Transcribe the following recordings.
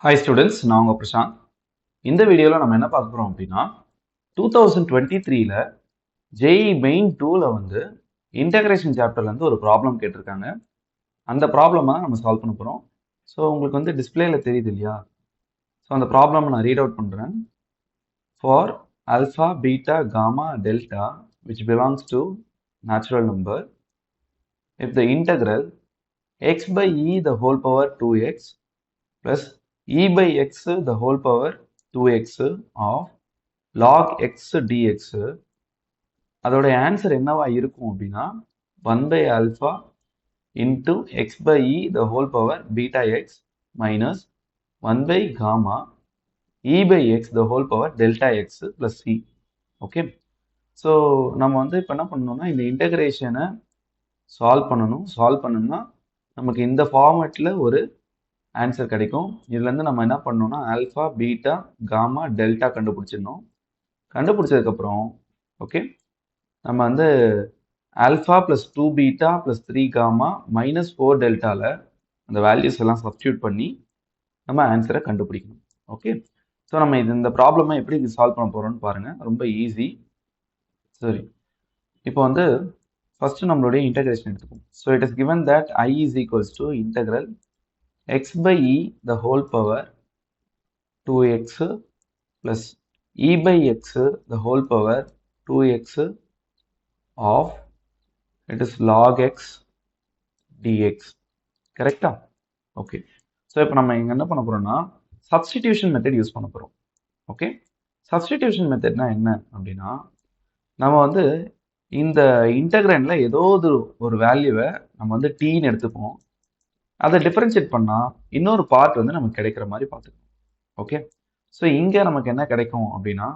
Hi students, நான் உங்க பிரசாந்த். இந்த வீடியோவில் நம்ம என்ன பார்க்க போகிறோம் அப்படின்னா 2023ல JEE மெயின் 2ல வந்து இன்டகிரேஷன் சாப்டர்லேருந்து ஒரு ப்ராப்ளம் கேட்டிருக்காங்க. அந்த ப்ராப்ளமாக நம்ம சால்வ் பண்ண போகிறோம். ஸோ உங்களுக்கு வந்து டிஸ்பிளேல தெரியுது இல்லையா? ஸோ அந்த ப்ராப்ளம் நான் ரீட் அவுட் பண்ணுறேன். For alpha, beta, gamma, delta which belongs to natural number, if the integral x by e the whole power 2x plus e by x the whole power 2x of log x dx அதோட answer என்னவா இருக்கும் அப்படின்னா 1 by alpha into x by e the whole power beta x minus 1 by gamma e by x the whole power delta x plus c. Okay, so நம்ம வந்து இப்போ என்ன பண்ணணும்னா இந்த இன்டகிரேஷனை சால்வ் பண்ணணும்னா நமக்கு இந்த ஃபார்மேட்டில் ஒரு ஆன்சர் கிடைக்கும். இதுலேருந்து நம்ம என்ன பண்ணணும்னா ஆல்ஃபா, பீட்டா, காமா, டெல்டா கண்டுபிடிச்சிடணும். கண்டுபிடிச்சதுக்கப்புறம் ஓகே, நம்ம வந்து alpha plus 2 beta plus 3 gamma minus 4 டெல்டாவில் அந்த வேல்யூஸ் எல்லாம் சப்ஸ்டியூட் பண்ணி நம்ம ஆன்சரை கண்டுபிடிக்கணும். ஓகே, ஸோ நம்ம இந்த ப்ராப்ளமை எப்படி சால்வ் பண்ண போகிறோம்னு பாருங்கள். ரொம்ப ஈஸி. சரி, இப்போ வந்து ஃபஸ்ட்டு நம்மளுடைய இன்டகிரேஷன் எடுத்துப்போம். So it is given that I is equals to integral x by e the whole power 2x plus e by x the whole power 2x of it is log x dx. கரெக்டா? Okay, so இப்போ நம்ம இங்கே என்ன பண்ண போகிறோம்னா substitution method use பண்ண போகிறோம். Okay, substitution மெத்தட்னா என்ன அப்படின்னா நம்ம வந்து இந்த இன்டகிரண்டில் ஏதோ ஒரு வேல்யூவை நம்ம வந்து டீன்னு எடுத்துப்போம். அதை டிஃபரன்ஷியேட் பண்ணால் இன்னொரு பார்ட் வந்து நமக்கு கிடைக்கிற மாதிரி பார்த்துக்கணும். ஓகே, ஸோ இங்கே நமக்கு என்ன கிடைக்கும் அப்படின்னா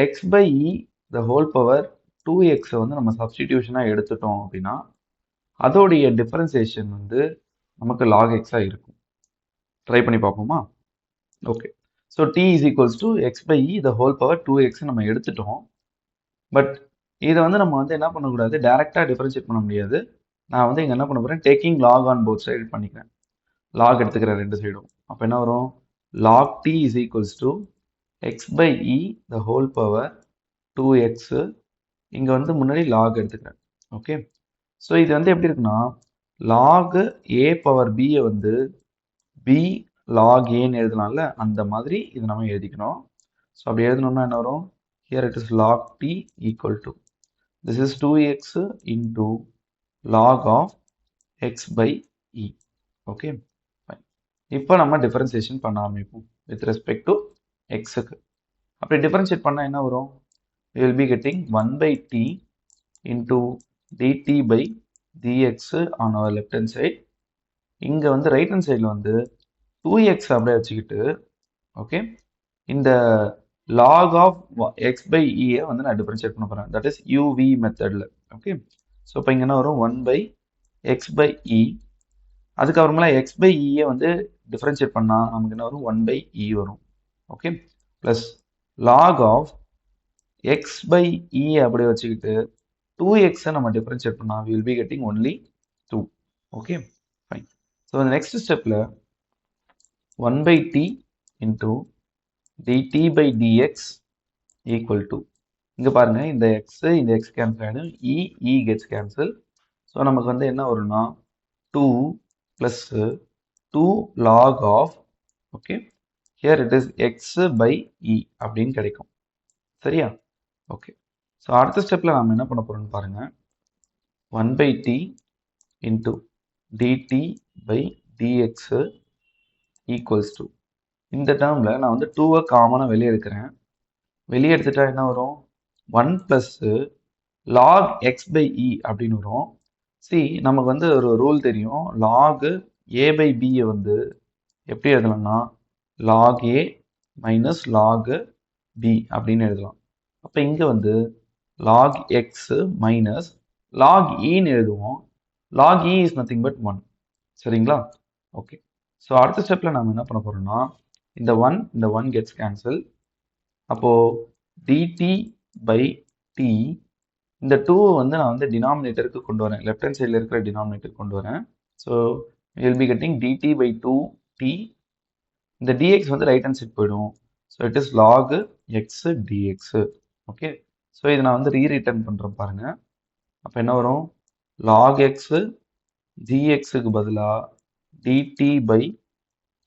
x by e the whole power 2x வந்து நம்ம சப்ஸ்டிடியூஷனாக எடுத்துட்டோம் அப்படின்னா அதோடைய டிஃபரன்சியேஷன் வந்து நமக்கு லாக் எக்ஸாக இருக்கும். ட்ரை பண்ணி பார்ப்போமா? Okay, so t is equals to x by e the whole power 2x நம்ம எடுத்துட்டோம். பட் இதை வந்து நம்ம வந்து என்ன பண்ணக்கூடாது, டைரெக்டாக டிஃபரன்ஷியேட் பண்ண முடியாது. நான் வந்து இங்கே என்ன பண்ண போகிறேன், taking log on both side பண்ணிக்கிறேன். லாக் எடுத்துக்கிறேன் ரெண்டு சைடும். அப்போ என்ன வரும், log t is equals to x by e the whole power 2x. இங்கே வந்து முன்னாடி லாக் எடுத்துக்கிறேன். ஓகே, ஸோ இது வந்து எப்படி இருக்குன்னா லாக் ஏ பவர் பியை வந்து பி லாக் ஏன்னு எழுதலாம்ல, அந்த மாதிரி இது நம்ம எழுதிக்கணும். ஸோ அப்படி எழுதணும்னா என்ன வரும், here it is log t equal to this is 2x into log of x by e. Okay, இப்போ நம்ம டிஃபரன்சியேஷன் பண்ண ஆரம்பிப்போம் வித் ரெஸ்பெக்ட் டு எக்ஸுக்கு. அப்படி டிஃபரன்ஷியேட் பண்ணால் என்ன வரும், we will be getting 1 by t into dt by dx on our left hand side. இங்கே வந்து ரைட் ஹேண்ட் சைடில் வந்து 2x அப்படியே வச்சுக்கிட்டு ஓகே, இந்த log of x by e வந்து நான் டிஃபரன்ஷியேட் பண்ண போகிறேன். தட் இஸ் uv மெத்தடில். ஓகே, ஸோ இப்போ இங்கே என்ன வரும், 1 by x by e. அதுக்கப்புறமேல x by e வந்து டிஃபரன்ஷியேட் பண்ணால் நமக்கு என்ன வரும், 1 by e வரும். Okay, plus log of x by e அப்படியே வச்சுக்கிட்டு 2x நம்ம டிஃபரன்ஷியேட் பண்ணால் we will be getting only 2. Okay, fine. So இந்த நெக்ஸ்ட் ஸ்டெப்பில் 1 by t into dt by dx equal to, இங்கே பாருங்க இந்த x கேன்சல் ஆகிடும், e கெட்ஸ் கேன்சல். ஸோ நமக்கு வந்து என்ன வரும்னா 2 plus 2 log of okay, here it is x by e அப்படின்னு கிடைக்கும். சரியா? ஓகே, ஸோ அடுத்த ஸ்டெப்பில் நம்ம என்ன பண்ண போகிறோம்னு பாருங்கள். 1 by t into dt by dx equals to, இந்த டேர்மில் நான் வந்து 2வை காமனாக வெளியே எடுக்கிறேன். வெளியே எடுத்துட்டா என்ன வரும், 1 plus log x by e அப்படின்னு வரும். சி, நமக்கு வந்து ஒரு ரூல் தெரியும், log a by b வந்து எப்படி எழுதலாம்னா log a minus log b அப்படின்னு எழுதலாம். அப்போ இங்கே வந்து log x மைனஸ் log eன்னு எழுதுவோம். log e is nothing but 1. சரிங்களா? ஓகே, ஸோ அடுத்த ஸ்டெப்பில் நம்ம என்ன பண்ண போகிறோம்னா இந்த 1 கெட்ஸ் கேன்சல். அப்போது dt பை t, இந்த 2 வந்து நான் வந்து டினாமினேட்டருக்கு கொண்டு வரேன், லெஃப்ட் ஹேண்ட் சைடில் இருக்கிற டினாமினேட்டருக்கு கொண்டு வரேன். So will be getting dt by 2t இந்த dx வந்து ரைட் ஹேண்ட் சைட் போயிடும். So it is log x dx. Okay, so இதை நான் வந்து ரீரிட்டர்ன் பண்ணுறேன் பாருங்க. அப்போ என்ன வரும்? log x dxக்கு பதிலாக dt by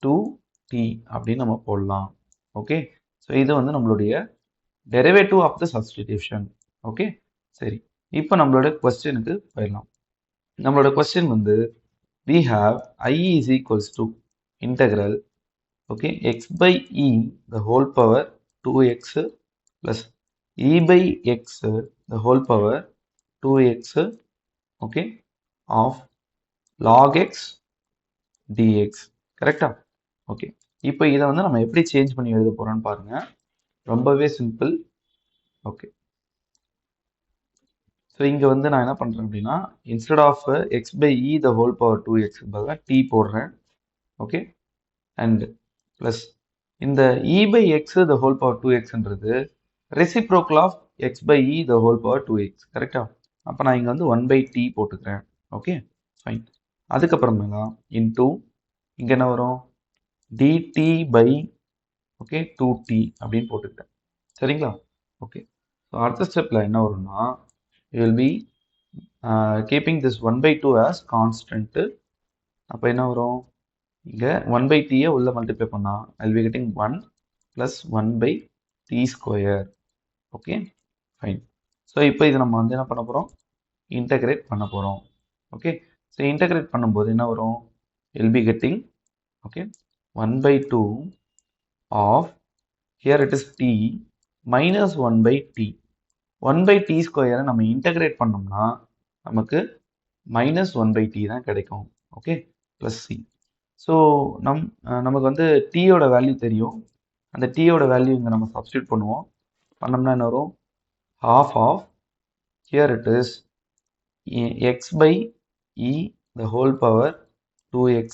2t அப்படின்னு நம்ம போடலாம். ஓகே, ஸோ இது வந்து நம்மளுடைய derivative of the substitution. Okay, சரி, இப்போ நம்மளோட கொஸ்டினுக்கு போயிடலாம். நம்மளோட கொஸ்டின் வந்து we have I is equals to integral, okay, x by e the whole power 2x plus e by x the whole power 2x, okay, of log x dx. கரெக்டா? Okay, இப்போ இதை வந்து நம்ம எப்படி சேஞ்ச் பண்ணி எழுத போறோம்னு பாருங்க. ரொம்பவே சிம்பிள். ஓகே, ஸோ இங்கே வந்து நான் என்ன பண்ணுறேன் அப்படின்னா, instead of x by e the whole power 2x பதிலாக டி போடுறேன். ஓகே, அண்ட் ப்ளஸ் இந்த e by x the whole power 2xன்றது reciprocal of x by e the whole power 2x. கரெக்டா? அப்போ நான் இங்கே வந்து 1/t போட்டுக்கிறேன். Okay, fine. அதுக்கப்புறமேலா இன்டூ இங்கே என்ன வரும்? dt பை ஓகே 2t அப்படின்னு போட்டுக்கிட்டேன். சரிங்களா? ஓகே, ஸோ அடுத்த ஸ்டெப்பில் என்ன வரும்னா, you will be keeping this 1/2 as constant. அப்போ என்ன வரும்? இங்கே 1/t உள்ள மல்டிப்ளை பண்ணா I'll be getting 1 plus 1/t square. Okay, fine. So இப்போ இது நம்ம வந்து என்ன பண்ண போகிறோம்? இன்டகிரேட் பண்ண போகிறோம். ஓகே, ஸோ இன்டகிரேட் பண்ணும்போது என்ன வரும்? You'll be getting okay 1/2 of here it is t minus 1/t. 1/t ஸ்கொயரை நம்ம இன்டகிரேட் பண்ணோம்னா நமக்கு -1/t தான் கிடைக்கும். Okay, plus c. ஸோ நமக்கு வந்து டீயோட வேல்யூ தெரியும். அந்த டீயோட வேல்யூ இங்கே நம்ம சப்ஸ்டியூட் பண்ணுவோம். பண்ணோம்னா என்ன வரும்? half of here it is x by e the whole power 2x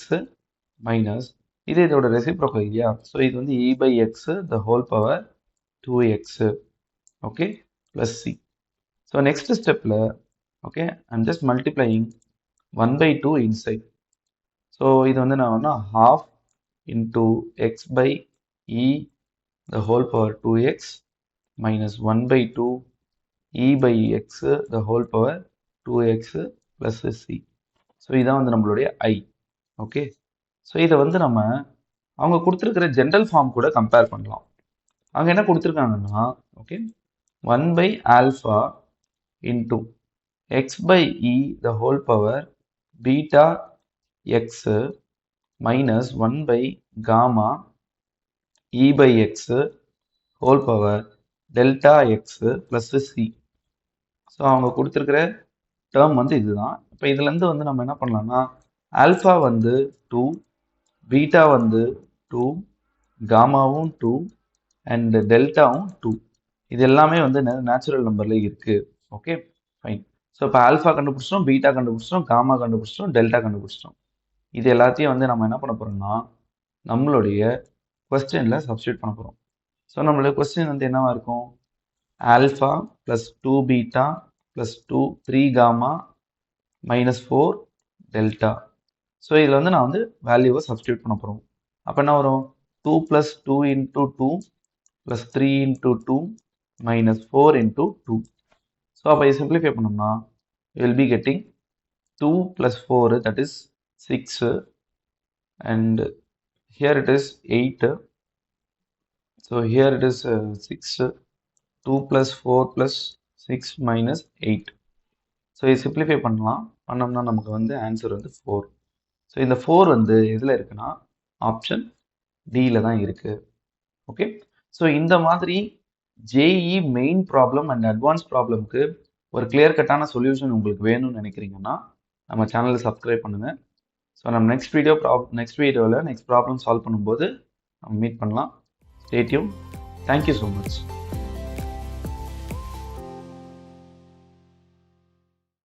minus இது இதோட ரெசிப்ரோக்கல் இல்லையா? ஸோ இது வந்து e by x the whole power 2x. Okay, plus c. So next ஸ்டெப்பில் okay I'm just multiplying 1/2 inside. So இது வந்து நான் வந்து half into x by e the whole power 2x minus 1/2 e by x the whole power 2x plus c. So இதான் வந்து நம்மளுடைய ஐ. Okay, so இதை வந்து நம்ம அவங்க கொடுத்துருக்கிற ஜென்ரல் ஃபார்ம் கூட கம்பேர் பண்ணலாம். அவங்க என்ன கொடுத்துருக்காங்கன்னா okay 1/α into x by e the whole power beta x minus 1 by gamma e by x whole power delta x plus c. So அவங்க கொடுத்துருக்கிற டேர்ம் வந்து இதுதான். இப்போ இதுலேருந்து வந்து நம்ம என்ன பண்ணலாம்னா, ஆல்ஃபா வந்து 2, பீட்டா வந்து 2, காமாவும் 2 அண்ட் டெல்டாவும் 2. இது எல்லாமே வந்து நேச்சுரல் நம்பர்ல இருக்கு. Okay, fine. ஸோ இப்போ ஆல்ஃபா கண்டுபிடிச்சிட்டோம், பீட்டா கண்டுபிடிச்சிட்டோம், காமா கண்டுபிடிச்சிட்டோம், டெல்டா கண்டுபிடிச்சிட்டோம். இது எல்லாத்தையும் வந்து நம்ம என்ன பண்ண போறோம்னா, நம்மளுடைய கொஸ்டின்ல சப்ஸ்டியூட் பண்ண போறோம். ஸோ நம்மளுடைய கொஸ்டின் வந்து என்னவா இருக்கும்? Alpha plus 2 beta plus 3 gamma minus 4 delta. So இதில் வந்து நான் வந்து வேல்யூவை சப்ஸ்டியூட் பண்ண போகிறோம். அப்போ என்ன வரும்? 2 plus 2 into 2 plus 3 into 2 minus 4 into 2. So அப்போ இதை சிம்பிளிஃபை பண்ணோம்னா you will be getting 2 plus 4 that is 6 and here it is 8. So here it is 6. 2 plus 4 plus 6 minus 8. So இது சிம்பிளிஃபை பண்ணோம்னா நமக்கு வந்து ஆன்சர் வந்து 4. ஸோ இந்த 4 வந்து எதில் இருக்குன்னா ஆப்ஷன் டியில் தான் இருக்கு. ஓகே, ஸோ இந்த மாதிரி JEE main problem and advance ப்ராப்ளம்க்கு ஒரு கிளியர் கட்டான சொல்யூஷன் உங்களுக்கு வேணும்னு நினைக்கிறீங்கன்னா நம்ம சேனலை சப்ஸ்கிரைப் பண்ணுங்க. ஸோ நம்ம நெக்ஸ்ட் வீடியோவில் நெக்ஸ்ட் ப்ராப்ளம் சால்வ் பண்ணும்போது நம்ம மீட் பண்ணலாம். Stay tune. Thank you so much.